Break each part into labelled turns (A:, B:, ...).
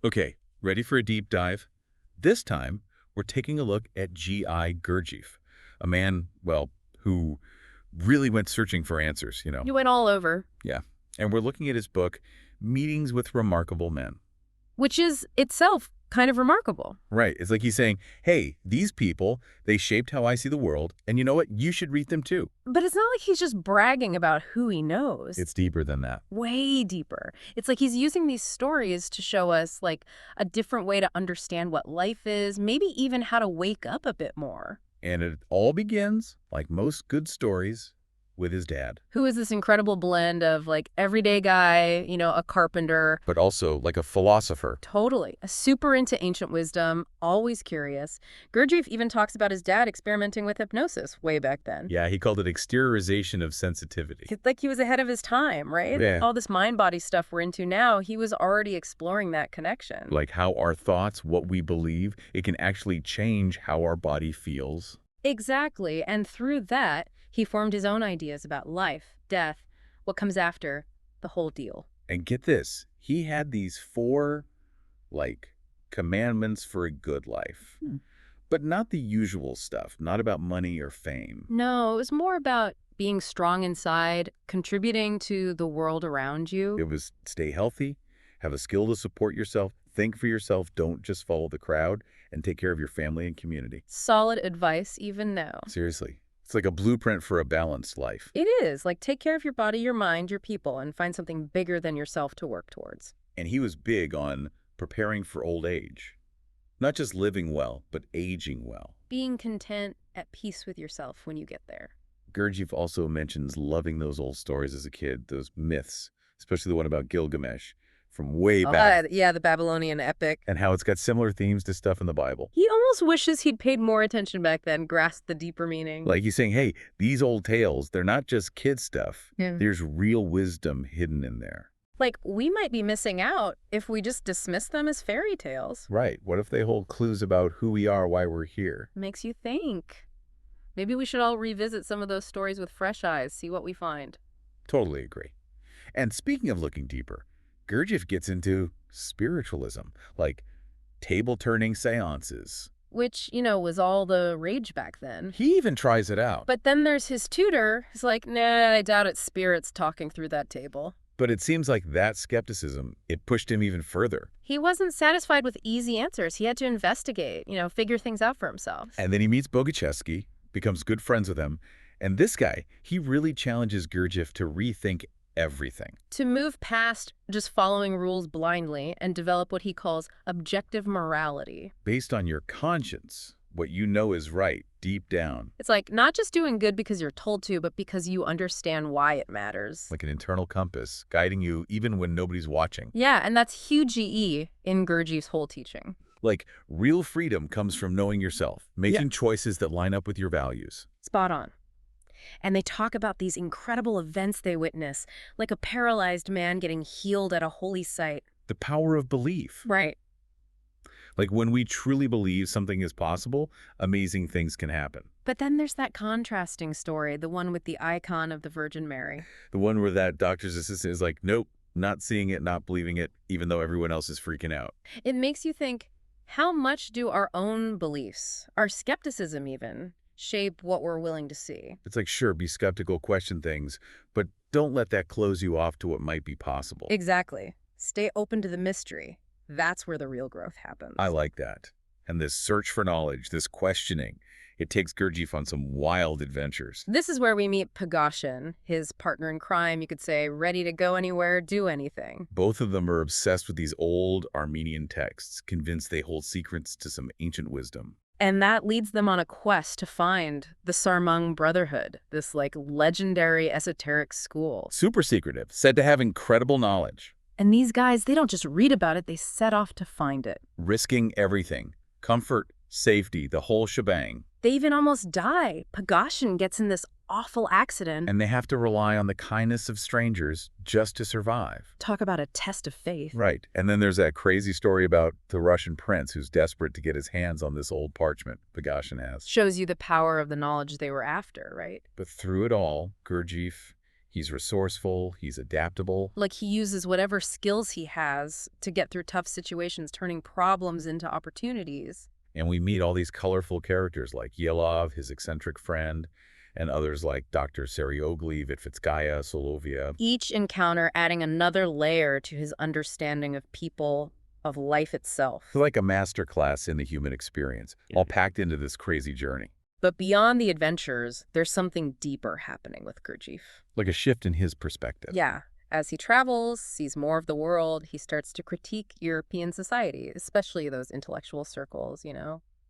A: Okay, ready for a deep dive? This time, we're taking a look at G.I. Gurdjieff, a man, well, who really went searching for answers.
B: You went all over,
A: Yeah. And we're looking at his book, Meetings with Remarkable Men.
B: which is itself kind of remarkable.
A: Right. It's like he's saying, hey, these people, they shaped how I see the world, and you know what? You should read them too.
B: But it's not like he's just bragging about who he knows.
A: It's deeper than that.
B: Way deeper. It's like he's using these stories to show us, like, a different way to understand what life is, maybe even how to wake up a bit more.
A: And it all begins, like most good stories, with his dad.
B: Who is this incredible blend of, like, everyday guy, a carpenter.
A: But also like a philosopher.
B: Totally. Super into ancient wisdom, always curious. Gurdjieff even talks about his dad experimenting with hypnosis way back then.
A: Yeah, he called it exteriorization of sensitivity.
B: It's like he was ahead of his time, right?
A: Yeah.
B: All this mind-body stuff we're into now, he was already exploring that connection.
A: Like how our thoughts, what we believe, it can actually change how our body feels.
B: Exactly. And through that, he formed his own ideas about life, death, what comes after, the whole deal.
A: And get this, he had these four, like, commandments for a good life. But not the usual stuff, not about money or fame.
B: No, it was more about being strong inside, contributing to the world around you.
A: It was stay healthy, have a skill to support yourself, think for yourself, don't just follow the crowd, and take care of your family and community.
B: Solid advice even now.
A: Seriously. It's like a blueprint for a balanced life.
B: It is. Like, take care of your body, your mind, your people, and find something bigger than yourself to work towards.
A: And he was big on preparing for old age. Not just living well, but aging well.
B: Being content, at peace with yourself when you get there.
A: Gurdjieff also mentions loving those old stories as a kid, those myths, especially the one about Gilgamesh from way back.
B: Yeah, the Babylonian epic.
A: And how it's got similar themes to stuff in the Bible.
B: He almost wishes he'd paid more attention back then, grasped the deeper meaning.
A: Like he's saying, hey, these old tales, they're not just kid stuff.
B: Yeah.
A: There's real wisdom hidden in there.
B: Like, we might be missing out if we just dismiss them as fairy tales.
A: Right. What if they hold clues about who we are, why we're here?
B: Makes you think. Maybe we should all revisit some of those stories with fresh eyes, see what we find.
A: Totally agree. And speaking of looking deeper, Gurdjieff gets into spiritualism, like table-turning seances.
B: Which, was all the rage back then.
A: He even tries it out.
B: But then there's his tutor who's like, nah, I doubt it's spirits talking through that table.
A: But it seems like that skepticism, it pushed him even further.
B: He wasn't satisfied with easy answers. He had to investigate, figure things out for himself.
A: And then he meets Bogaczewski, becomes good friends with him, and this guy, he really challenges Gurdjieff to rethink everything.
B: To move past just following rules blindly and develop what he calls objective morality.
A: Based on your conscience, what you know is right, deep down.
B: It's like not just doing good because you're told to, but because you understand why it matters.
A: Like an internal compass, guiding you even when nobody's watching.
B: Yeah, and that's huge GE in Gurdjieff's whole teaching.
A: Like, real freedom comes from knowing yourself, making choices that line up with your values.
B: Spot on. And they talk about these incredible events they witness, like a paralyzed man getting healed at a holy site.
A: The power of belief.
B: Right.
A: Like when we truly believe something is possible, amazing things can happen.
B: But then there's that contrasting story, the one with the icon of the Virgin Mary.
A: The one where that doctor's assistant is like, nope, not seeing it, not believing it, even though everyone else is freaking out.
B: It makes you think, how much do our own beliefs, our skepticism even, shape what we're willing to see?
A: It's like, sure, be skeptical, question things, but don't let that close you off to what might be possible.
B: Exactly. Stay open to the mystery. That's where the real growth happens.
A: I like that. And this search for knowledge, this questioning, it takes Gurdjieff on some wild adventures.
B: This is where we meet Pagoshin, his partner in crime, you could say, ready to go anywhere, do anything.
A: Both of them are obsessed with these old Armenian texts, convinced they hold secrets to some ancient wisdom.
B: And that leads them on a quest to find the Sarmung Brotherhood, this legendary esoteric school.
A: Super secretive, said to have incredible knowledge.
B: And these guys, they don't just read about it, they set off to find it.
A: Risking everything. Comfort, safety, the whole shebang.
B: They even almost die. Pagoshin gets in this awful accident.
A: And they have to rely on the kindness of strangers just to survive.
B: Talk about a test of faith.
A: Right. And then there's that crazy story about the Russian prince who's desperate to get his hands on this old parchment Pagoshin has.
B: Shows you the power of the knowledge they were after, right?
A: But through it all, Gurdjieff, He's resourceful, he's adaptable.
B: Like he uses whatever skills he has to get through tough situations, turning problems into opportunities.
A: And we meet all these colorful characters like Yelov, his eccentric friend, and others like Dr. Seriogli, Vitvitskaya, Solovia.
B: Each encounter adding another layer to his understanding of people, of life itself.
A: It's like a master class in the human experience, all packed into this crazy journey.
B: But beyond the adventures, there's something deeper happening with Gurdjieff.
A: Like a shift in his perspective.
B: Yeah. As he travels, sees more of the world, he starts to critique European society, especially those intellectual circles,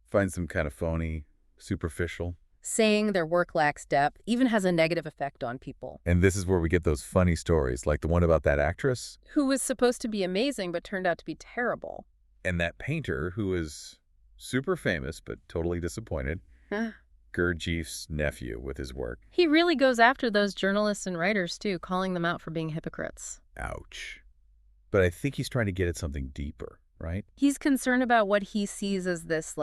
A: Finds them kind of phony, superficial.
B: Saying their work lacks depth even has a negative effect on people.
A: And this is where we get those funny stories, like the one about that actress.
B: Who was supposed to be amazing but turned out to be terrible.
A: And that painter who was super famous but totally disappointed. Gurdjieff's nephew with his work.
B: He really goes after those journalists and writers, too, calling them out for being hypocrites.
A: Ouch. But I think he's trying to get at something deeper, right?
B: He's concerned about what he sees as this,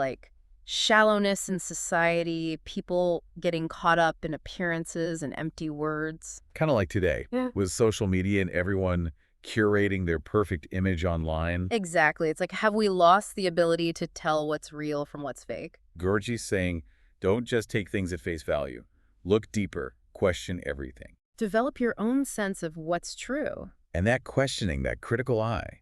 B: shallowness in society, people getting caught up in appearances and empty words.
A: Kind of like today, with social media and everyone curating their perfect image online.
B: Exactly. It's like, have we lost the ability to tell what's real from what's fake?
A: Gurdjieff's saying, don't just take things at face value. Look deeper. Question everything.
B: Develop your own sense of what's true.
A: And that questioning, that critical eye,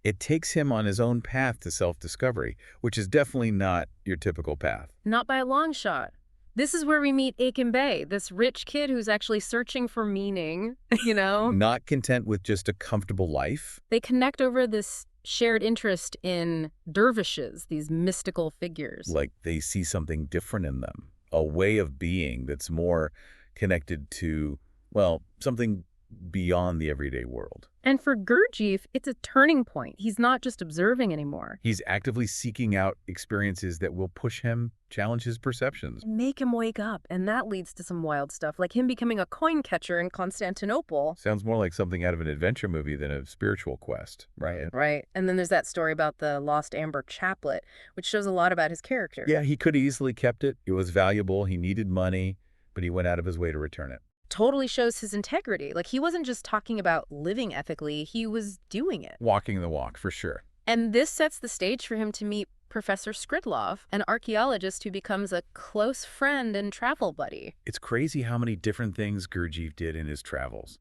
A: it takes him on his own path to self-discovery, which is definitely not your typical path.
B: Not by a long shot. This is where we meet Akin Bey, this rich kid who's actually searching for meaning,
A: Not content with just a comfortable life.
B: They connect over this shared interest in dervishes, these mystical figures.
A: Like they see something different in them, a way of being that's more connected to, well, something beyond the everyday world.
B: And for Gurdjieff, it's a turning point. He's not just observing anymore.
A: He's actively seeking out experiences that will push him, challenge his perceptions.
B: Make him wake up, and that leads to some wild stuff, like him becoming a coin catcher in Constantinople.
A: Sounds more like something out of an adventure movie than a spiritual quest, right?
B: Right. And then there's that story about the lost amber chaplet, which shows a lot about his character.
A: Yeah, he could have easily kept it. It was valuable. He needed money, but he went out of his way to return it.
B: Totally shows his integrity. Like, he wasn't just talking about living ethically, he was doing it.
A: Walking the walk, for sure.
B: And this sets the stage for him to meet Professor Skridlov, an archaeologist who becomes a close friend and travel buddy.
A: It's crazy how many different things Gurdjieff did in his travels.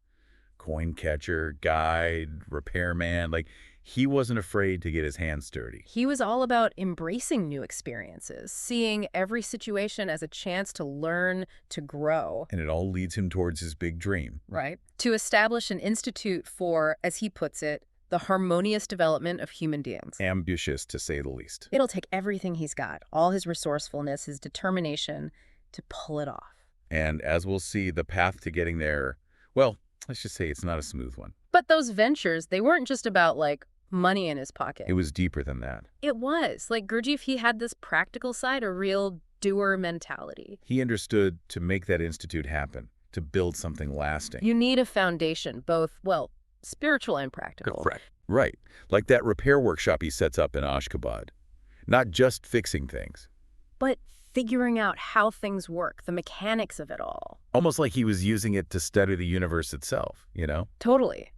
A: Coin catcher, guide, repairman, he wasn't afraid to get his hands dirty.
B: He was all about embracing new experiences, seeing every situation as a chance to learn, to grow.
A: And it all leads him towards his big dream.
B: Right. To establish an institute for, as he puts it, the harmonious development of human beings.
A: Ambitious, to say the least.
B: It'll take everything he's got, all his resourcefulness, his determination, to pull it off.
A: And as we'll see, the path to getting there, well, let's just say it's not a smooth one.
B: But those ventures, they weren't just about, money in his pocket.
A: It was deeper than that.
B: It was. Gurdjieff, he had this practical side, a real doer mentality.
A: He understood to make that institute happen, to build something lasting.
B: You need a foundation, both, spiritual and practical.
A: Correct. Right. Like that repair workshop he sets up in Ashgabat. Not just fixing things.
B: But figuring out how things work, the mechanics of it all.
A: Almost like he was using it to study the universe itself,
B: Totally.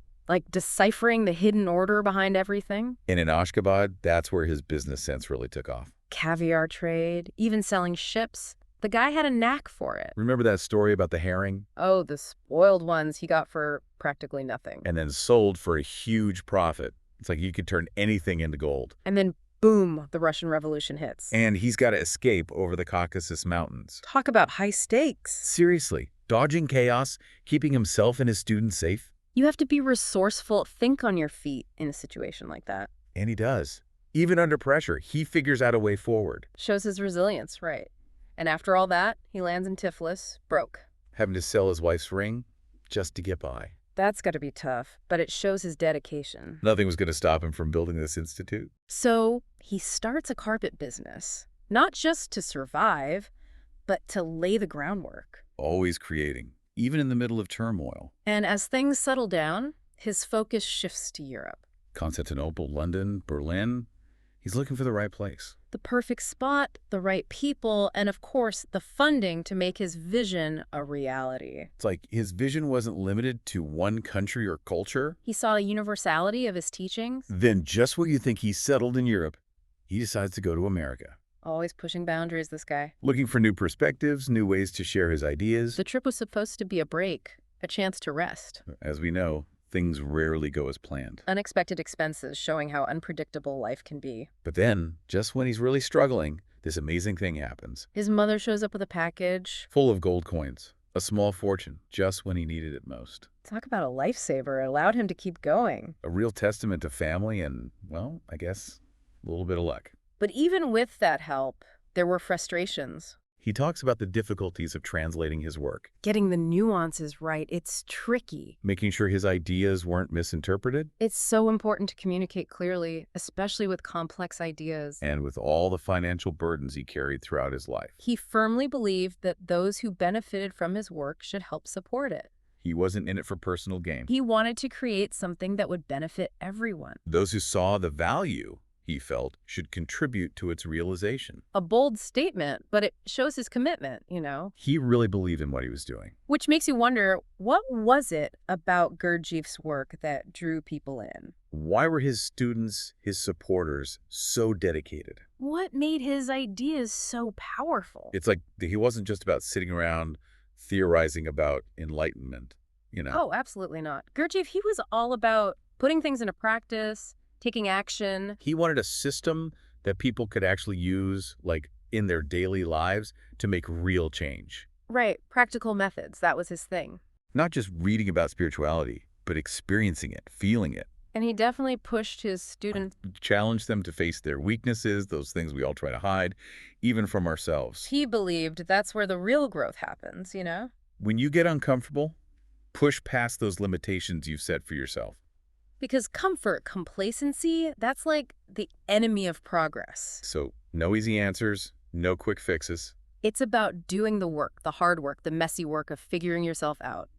B: Deciphering the hidden order behind everything.
A: And in Ashgabat, that's where his business sense really took off.
B: Caviar trade, even selling ships. The guy had a knack for it.
A: Remember that story about the herring?
B: Oh, the spoiled ones he got for practically nothing.
A: And then sold for a huge profit. It's like you could turn anything into gold.
B: And then, boom, the Russian Revolution hits.
A: And he's got to escape over the Caucasus Mountains.
B: Talk about high stakes.
A: Seriously, dodging chaos, keeping himself and his students safe.
B: You have to be resourceful, think on your feet in a situation like that.
A: And he does. Even under pressure, he figures out a way forward.
B: Shows his resilience, right. And after all that, he lands in Tiflis, broke.
A: Having to sell his wife's ring just to get by.
B: That's got to be tough, but it shows his dedication.
A: Nothing was going to stop him from building this institute.
B: So he starts a carpet business, not just to survive, but to lay the groundwork.
A: Always creating, even in the middle of turmoil.
B: And as things settle down, his focus shifts to Europe.
A: Constantinople, London, Berlin. He's looking for the right place.
B: The perfect spot, the right people, and of course, the funding to make his vision a reality.
A: It's like his vision wasn't limited to one country or culture.
B: He saw the universality of his teachings,
A: Then just when you think he's settled in Europe, he decides to go to America.
B: always pushing boundaries, this guy.
A: Looking for new perspectives, new ways to share his ideas.
B: The trip was supposed to be a break, a chance to rest.
A: As we know, things rarely go as planned.
B: Unexpected expenses showing how unpredictable life can be.
A: But then, just when he's really struggling, this amazing thing happens.
B: His mother shows up with a package.
A: Full of gold coins. A small fortune, just when he needed it most.
B: Talk about a lifesaver. It allowed him to keep going.
A: A real testament to family and, well, I guess, a little bit of luck.
B: But even with that help, there were frustrations.
A: He talks about the difficulties of translating his work,
B: Getting the nuances right, it's tricky.
A: making sure his ideas weren't misinterpreted,
B: It's so important to communicate clearly, especially with complex ideas.
A: and with all the financial burdens he carried throughout his life.
B: He firmly believed that those who benefited from his work should help support it.
A: He wasn't in it for personal gain.
B: He wanted to create something that would benefit everyone.
A: Those who saw the value, he felt, should contribute to its realization.
B: A bold statement, but it shows his commitment,
A: He really believed in what he was doing.
B: Which makes you wonder, what was it about Gurdjieff's work that drew people in?
A: Why were his students, his supporters, so dedicated?
B: What made his ideas so powerful?
A: It's like he wasn't just about sitting around theorizing about enlightenment.
B: Oh, absolutely not. Gurdjieff, he was all about putting things into practice, taking action.
A: He wanted a system that people could actually use, like, in their daily lives to make real change.
B: Right, practical methods, that was his thing.
A: Not just reading about spirituality, but experiencing it, feeling it.
B: And he definitely pushed his students.
A: Challenge them to face their weaknesses, those things we all try to hide, even from ourselves.
B: He believed that's where the real growth happens,
A: When you get uncomfortable, push past those limitations you've set for yourself.
B: Because comfort, complacency, that's like the enemy of progress.
A: So no easy answers, no quick fixes.
B: It's about doing the work, the hard work, the messy work of figuring yourself out.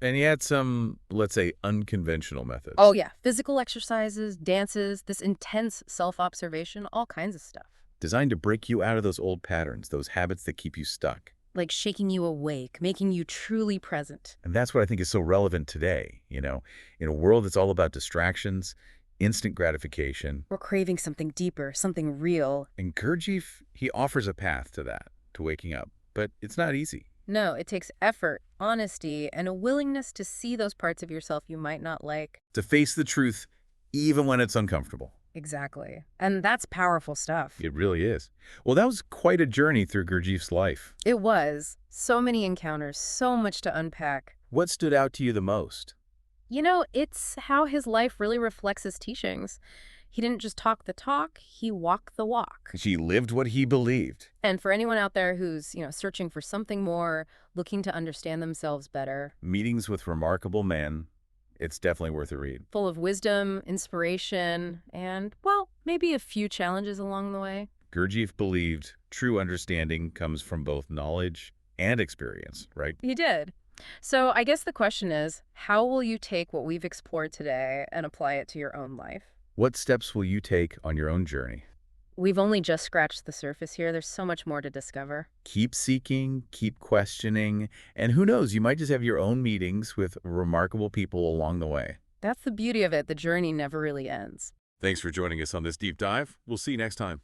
A: And he had some, let's say, unconventional methods.
B: Oh yeah, physical exercises, dances, this intense self-observation, all kinds of stuff.
A: Designed to break you out of those old patterns, those habits that keep you stuck.
B: Like shaking you awake, making you truly present.
A: And that's what I think is so relevant today, in a world that's all about distractions, instant gratification.
B: We're craving something deeper, something real.
A: And Gurdjieff, he offers a path to that, to waking up. But it's not easy.
B: No, it takes effort, honesty, and a willingness to see those parts of yourself you might not like.
A: To face the truth, even when it's uncomfortable.
B: Exactly. And that's powerful stuff.
A: It really is. Well, that was quite a journey through Gurdjieff's life.
B: It was. So many encounters, so much to unpack.
A: What stood out to you the most?
B: It's how his life really reflects his teachings. He didn't just talk the talk, he walked the walk.
A: She lived what he believed.
B: And for anyone out there who's, searching for something more, looking to understand themselves better,
A: Meetings with remarkable men. It's definitely worth a read.
B: full of wisdom, inspiration, and, well, maybe a few challenges along the way.
A: Gurdjieff believed true understanding comes from both knowledge and experience, right?
B: He did. So I guess the question is, how will you take what we've explored today and apply it to your own life?
A: What steps will you take on your own journey?
B: We've only just scratched the surface here. There's so much more to discover.
A: Keep seeking, keep questioning, and who knows, you might just have your own meetings with remarkable people along the way.
B: That's the beauty of it. The journey never really ends.
A: Thanks for joining us on this deep dive. We'll see you next time.